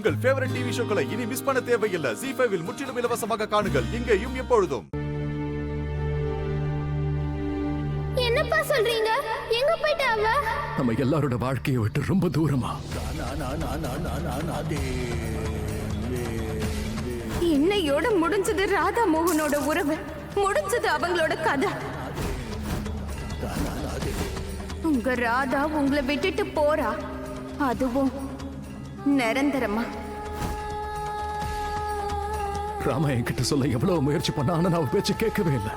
உங்கள் favourite TV ஷோக்களை இனி miss பண்ண தேவையில்லை. ZEE5 இல் முற்றிலும் இலவசமாக காணுங்கள். இங்கேயும் எப்பொழுதும். என்னப்பா சொல்றீங்க? எங்க போயிட்டா அவ? நம்ம எல்லாரோட வாழ்க்கையை விட்டு ரொம்ப தூரமா. இன்னையோட முடிஞ்சது ராதா மோகனோட உறவு, முடிஞ்சது அவங்களோட கதை. உங்க ராதா உங்களை விட்டுட்டு போறா, அதுவும் நிரந்தரமா. ராமா என்கிட்ட சொல்ல எவ்வளவு முயற்சி பண்ண, ஆனா நான் பேச்சு கேட்கவே இல்லை.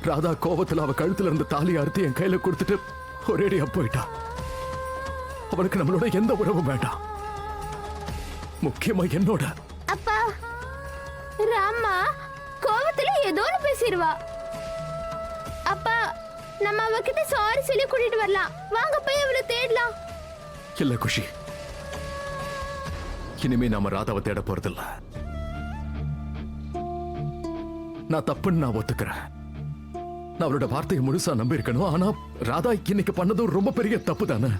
ராதா கோபத்துல அவ கழுத்துல இருந்து தாலி அறுத்து என் கையில கொடுத்துட்டு ஒரேடியா போயிட்டா. அவளுக்கு நம்மளோட எந்த உறவும் வேண்டாம், முக்கியமா என்னோட. அப்பா, ராமா கோபத்துல ஏதோ ஒன்று பேசிடுவா. அப்பா, நம்ம அவகிட்ட சாரி சொல்லி கூட்டிட்டு வரலாம். வாங்க போய் அவளை தேடலாம். இல்ல குஷி, இனிமே நாம ராதாவை தேட போறதில்ல. நான் தப்புன்னு நான் ஒத்துக்கிறேன். நான் அவளோட வார்த்தையை முழுசா நம்பி இருக்கணும். ஆனா ராதா இன்னைக்கு பண்ணதும் ரொம்ப பெரிய தப்பு தானே.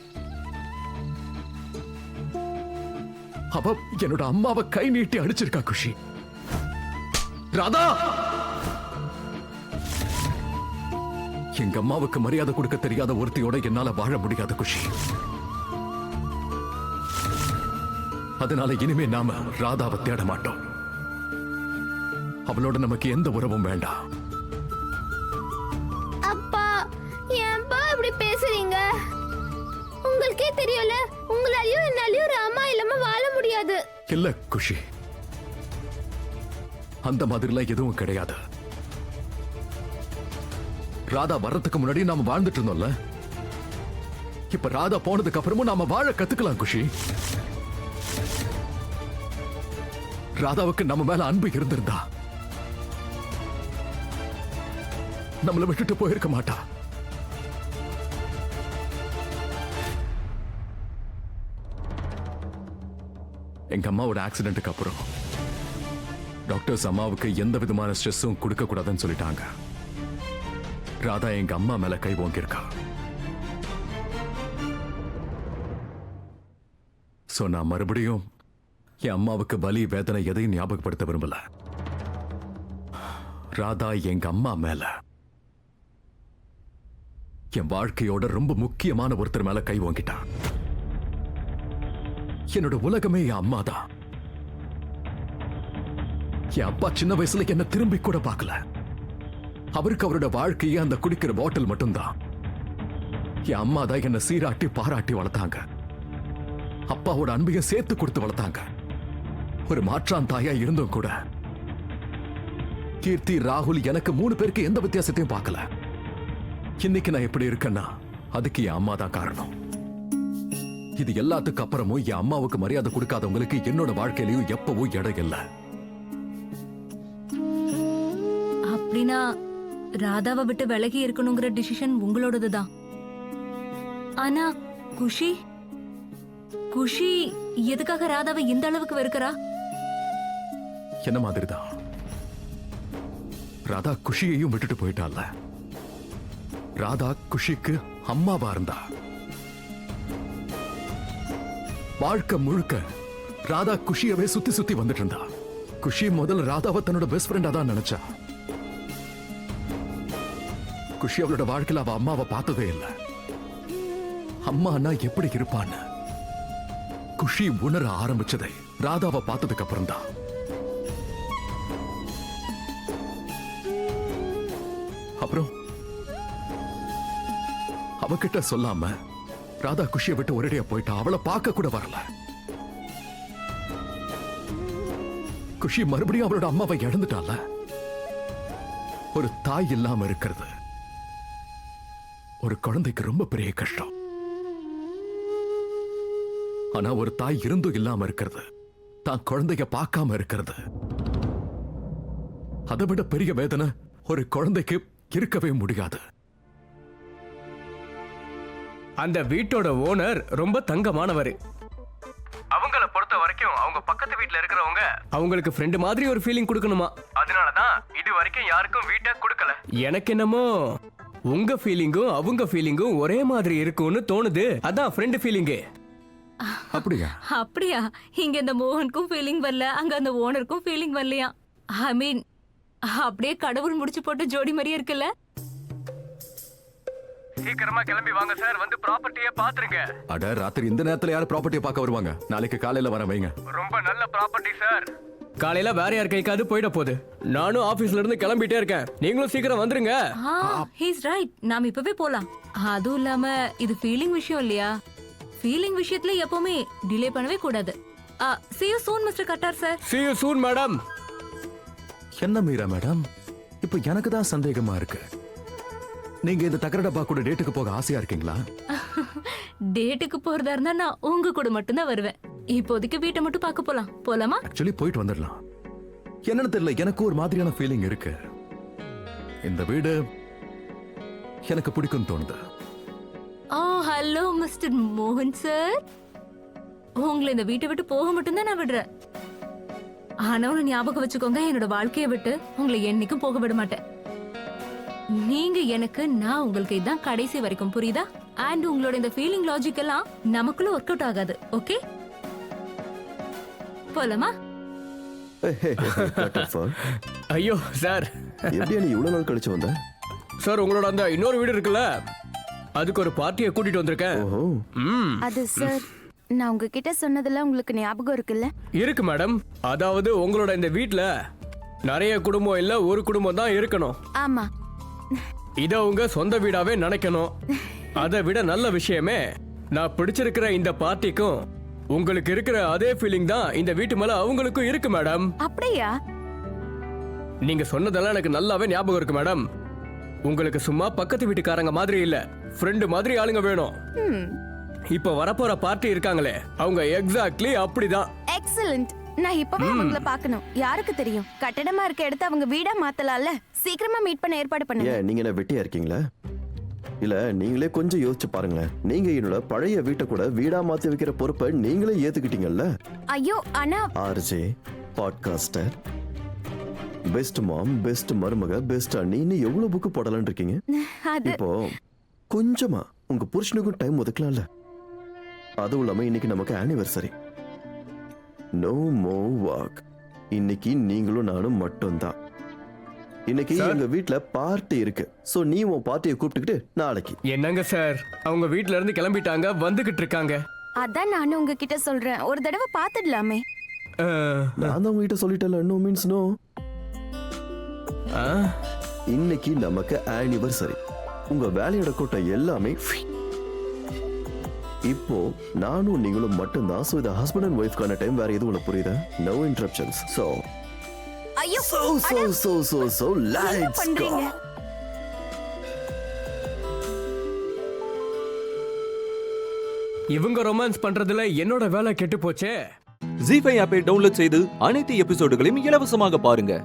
அவ என்னோட அம்மாவை கை நீட்டி அடிச்சிருக்கா குஷி. ராதா, எங்க அம்மாவுக்கு மரியாதை கொடுக்க தெரியாத ஒருத்தியோட என்னால வாழ முடியாத குஷி. அதனால இனிமே நாம ராதாவை தேட மாட்டோம். அவளோட நமக்கு எந்த உறவும் வேண்டாம். அப்பா, ஏன்பா இப்படி பேசுறீங்க? உங்களுக்கே தெரியல, உங்களாலையும் என்னாலையும் ராமா இல்லாம வாழ முடியாது. இல்ல குஷி, அந்த மாதிரிலாம் எதுவும் கிடையாது. ராதா வர்றதுக்கு முன்னாடி நாம வாழ்ந்துட்டு இருந்தோம்ல, இப்ப ராதா போனதுக்கு அப்புறமும் நாம வாழ கத்துக்கலாம் குஷி. ராதாவுக்கு நம்ம மேல அன்பு இருந்திருந்தா நம்மளை விட்டுட்டு போயிருக்க மாட்டா. எங்க அம்மாவோட ஆக்சிடென்ட்டுக்கு அப்புறம் டாக்டர்ஸ் அம்மாவுக்கு எந்த விதமான ஸ்ட்ரெஸ்ஸும் கொடுக்க கூடாதுன்னு சொல்லிட்டாங்க. ராதா எங்க அம்மா மேல கை ஓங்கியிருக்கா. சோ நான் மறுபடியும் என் அம்மாவுக்கு வலி வேதனை எதையும் ஞாபகப்படுத்த விரும்பல. ராதா எங்க அம்மா மேல, என் வாழ்க்கையோட ரொம்ப முக்கியமான ஒருத்தர் மேல கை ஓங்கிட்டான். என்னோட உலகமே என் அம்மா தான். என் அப்பா சின்ன வயசுல என்ன திரும்பி கூட பார்க்கல. அவருக்கு அவரோட வாழ்க்கையே அந்த குடிக்கிற பாட்டில் மட்டும்தான். என் அம்மா தான் என்ன சீராட்டி பாராட்டி வளர்த்தாங்க. அப்பாவோட அன்பையும் சேர்த்து கொடுத்து வளர்த்தாங்க. ஒரு மாற்றான் தாயா இருந்தும் கூட கீர்த்தி, ராகுல், எனக்கு 3 பேருக்கு எந்த வித்தியாசத்தையும் பார்க்கல. இன்னைக்கு நான் எப்படி இருக்கேன்னா அதுக்கு என் அம்மா தான் காரணம். இது எல்லாத்துக்கு அப்புறமும் என் அம்மாவுக்கு மரியாதை கொடுக்காதவங்களுக்கு என்னோட வாழ்க்கையிலையும் எப்பவும் இடம் இல்லை. அப்படின்னா ராதாவை விட்டு விலகி இருக்கணுங்கிற டிசிஷன் உங்களோடதுதான். ஆனா குஷி குஷி எதுக்காக ராதாவை இந்த அளவுக்கு வெறுக்கிறா? என்ன மாதிரிதான் ராதா குஷியையும் விட்டுட்டு போயிட்டால. ராதா குஷிக்கு அம்மாவா இருந்தா. வாழ்க்கை முழுக்க ராதா குஷியவே சுத்தி சுத்தி வந்துட்டு இருந்தா. குஷி முதல்ல ராதாவை தன்னோட பெஸ்ட் ஃப்ரெண்டா தான் நினைச்சா. குஷி அவளோட வாழ்க்கையில அவ அம்மாவை பார்த்ததே இல்லை. அம்மானா எப்படி இருப்பான்னு குஷி உணர ஆரம்பிச்சதை ராதாவை பார்த்ததுக்கு அப்புறம் தான். அப்புறம் அவகிட்ட சொல்லாம ராதா குஷியை விட்டு ஒரேடியா போயிட்டா. அவளை பார்க்க கூட வரல. குஷி மறுபடியும் அவளோட அம்மாவை இழந்துட்டால. ஒரு தாய் இல்லாம இருக்கிறது ஒரு குழந்தைக்கு ரொம்ப பெரிய கஷ்டம். ஆனா ஒரு தாய் இருந்தும் இல்லாம இருக்கிறது, தான் குழந்தைய பார்க்காம இருக்கிறது, அதை விட பெரிய வேதனை ஒரு குழந்தைக்கு இருக்கவே முடியாது. அந்த வீட்டோட ஓனர் ரொம்ப தங்கமானவர். அவங்கள பொறுத்த வரைக்கும் அவங்க பக்கத்து வீட்ல இருக்கிறவங்க அவங்களுக்கு ஃப்ரெண்ட் மாதிரி ஒரு ஃபீலிங் கொடுக்கணுமா. அதனாலதான் இது வரைக்கும் யாருக்கும் வீட்டை கொடுக்கல. எனக்கு என்னமோ உங்க ஃபீலிங்கும் அவங்க ஃபீலிங்கும் ஒரே மாதிரி இருக்கும்னு தோணுது. அதான் ஃப்ரெண்ட் ஃபீலிங்கு. அப்படியா? அப்படியா? இங்க இந்த மோகனுக்கும் ஃபீலிங் வரல, அங்க அந்த ஓனருக்கும் ஃபீலிங் வரலையா? ஐ மீன் அப்படியே கடவுள் முடிச்சு போட்டு ஜோடி மாதிரியே இருக்குல்ல? சீக்கிரமா கிளம்பி வாங்க சார், வந்து ப்ராப்பர்ட்டியை பாத்துருங்க. அட, ராத்திரி இந்த நேரத்துல யாரு ப்ராப்பர்ட்டியை பார்க்க வருவாங்க? நாளைக்கு காலையில வர வைங்க. ரொம்ப நல்ல ப்ராப்பர்ட்டி சார். காலையில வேற யார் கைக்காவது போயிட போகுது. நானும் ஆபீஸ்ல இருந்து கிளம்பிட்டே இருக்கேன், நீங்களும் சீக்கிரம் வந்துருங்க. ஹீஸ் ரைட், நாம இப்பவே போலாம். அதுவும் இல்லாம இது ஃபீலிங் விஷயம் இல்லையா? ஃபீலிங் விஷயத்துல எப்பவுமே டிலே பண்ணவே கூடாது. see you soon mister Khattar sir. see you soon madam. என்ன மீரா மேடம், இப்போ எனக்கு தான் சந்தேகமா இருக்கு. நீங்க இந்த தகர டப்பா கூட டேட்டுக்கு போக ஆசையா இருக்கீங்களா? டேட்டுக்கு போறதா இருந்தா நான் உங்க கூட மட்டும் தான் வருவேன். இப்போதைக்கு வீட்டை மட்டும் பார்க்க போலாம். போலாமா? ஆக்சுவலி போயிட்டு வந்துடலாம். என்னன்னு தெரியல, எனக்கு ஒரு மாதிரியான ஃபீலிங் இருக்கு. இந்த வீடு எனக்கு பிடிக்கும் தோணுது. ஓ ஹலோ மிஸ்டர் மோகன் சார், உங்களை இந்த வீட்டை விட்டு போக மட்டும் தான் நான் விடுறேன். ஆனா ஒண்ணு ஞாபகம் வச்சுக்கோங்க, என்னோட வாழ்க்கையை விட்டு உங்களை என்னைக்கும் போக விட மாட்டேன். நீங்க எனக்கு, நான் உங்களுக்கு, இதான் கடைசி வரைக்கும், புரியுதா? அண்ட் உங்களோட இந்த ஃபீலிங் லாஜிக் எல்லாம் நமக்குள்ள ஒர்க் அவுட் ஆகாது. ஓகே, போலாமா? ஐயோ சார், எப்படியா நீ இவ்வளவு நாள் கழிச்சு வந்த? சார் உங்களோட அந்த இன்னொரு வீடு இருக்குல்ல, அதுக்கு ஒரு பார்ட்டியை கூட்டிட்டு வந்திருக்கேன். ஓஹோ, அது சார், நான் உங்ககிட்ட சொன்னதெல்லாம் உங்களுக்கு ஞாபகம் இருக்குல்ல? இருக்கு மேடம். அதாவது உங்களோட இந்த வீட்ல நிறைய குடும்பம் இல்ல, ஒரு குடும்பம் தான் இருக்கணும். ஆமா. இத உங்க சொந்த வீடாவே நினைக்கணும். அதை விட நல்ல விஷயமே, நான் பிடிச்சிருக்கிற இந்த பார்ட்டிக்கும் உங்களுக்கு இருக்கிற அதே ஃபீலிங் தான் இந்த வீட்டு மேல அவங்களுக்கும் இருக்கு மேடம். அப்படியா? நீங்க சொன்னதெல்லாம் எனக்கு நல்லாவே ஞாபகம் இருக்கு மேடம். உங்களுக்கு சும்மா பக்கத்து வீட்டுக்காரங்க மாதிரி இல்ல, ஃப்ரெண்டு மாதிரி ஆளுங்க வேணும். இப்ப வரப்போற பார்ட்டி இருக்காங்களே, அவங்க எக்ஸாக்ட்லி அப்படிதான். எக்ஸலென்ட். நான் இப்பவே அவங்கள பார்க்கணும். யாருக்கு தெரியும், கட்டடமா இருக்க இடத்த அவங்க வீடா மாத்தலாம்ல. சீக்கிரமா மீட் பண்ண ஏற்பாடு பண்ணுங்க. ஏன் நீங்க என்ன வெட்டியா இருக்கீங்களா? இல்ல நீங்களே கொஞ்சம் யோசிச்சு பாருங்களேன். நீங்க என்னோட பழைய வீட்டை கூட வீடா மாத்தி வைக்கிற பொறுப்பை நீங்களே ஏத்துக்கிட்டீங்கல்ல. ஐயோ ஆனா RJ, podcaster, best mom, best மருமக, பெஸ்ட் அண்ணின்னு எவ்வளவு புக்கு போடலான்னு இருக்கீங்க. அது இப்போ கொஞ்சமா உங்க புருஷனுக்கும் டைம் ஒதுக்கலாம்ல. அதுவும் இல்லாம இன்னைக்கு நமக்கு ஆனிவர்சரி. நோ மோ வாக். இன்னைக்கு நீங்களும் நானும் மட்டும்தான். இன்னைக்கு எங்க வீட்ல பார்ட்டி இருக்கு. சோ நீ உன் பார்ட்டியை கூப்பிட்டுக்கிட்டு நாளைக்கு. என்னங்க சார், அவங்க வீட்ல இருந்து கிளம்பிட்டாங்க, வந்துகிட்டு இருக்காங்க. அதான் நானும் உங்ககிட்ட சொல்றேன், ஒரு தடவை பாத்துடலாமே. நான் தான் உங்ககிட்ட சொல்லிட்டேன்ல, நோ மீன்ஸ் நோ. இன்னைக்கு நமக்கு ஆனிவர்சரி. உங்க வேலையோட கூட்டம் எல்லாமே இப்போ நானும் நீங்களும் மட்டும்தான். சோ இது ஹஸ்பண்ட் அண்ட் ஒய்ஃப்கான டைம். வேற எதுவும் உனக்கு புரியுதா? No interruptions. சோ ஐயோ so let's go. இவங்க ரொமான்ஸ் பண்றதுல என்னோட வேலை கெட்டு போச்சே. ஜீ5 ஆப்பை டவுன்லோட் செய்து அனைத்து எபிசோடுகளையும் இலவசமாக பாருங்க.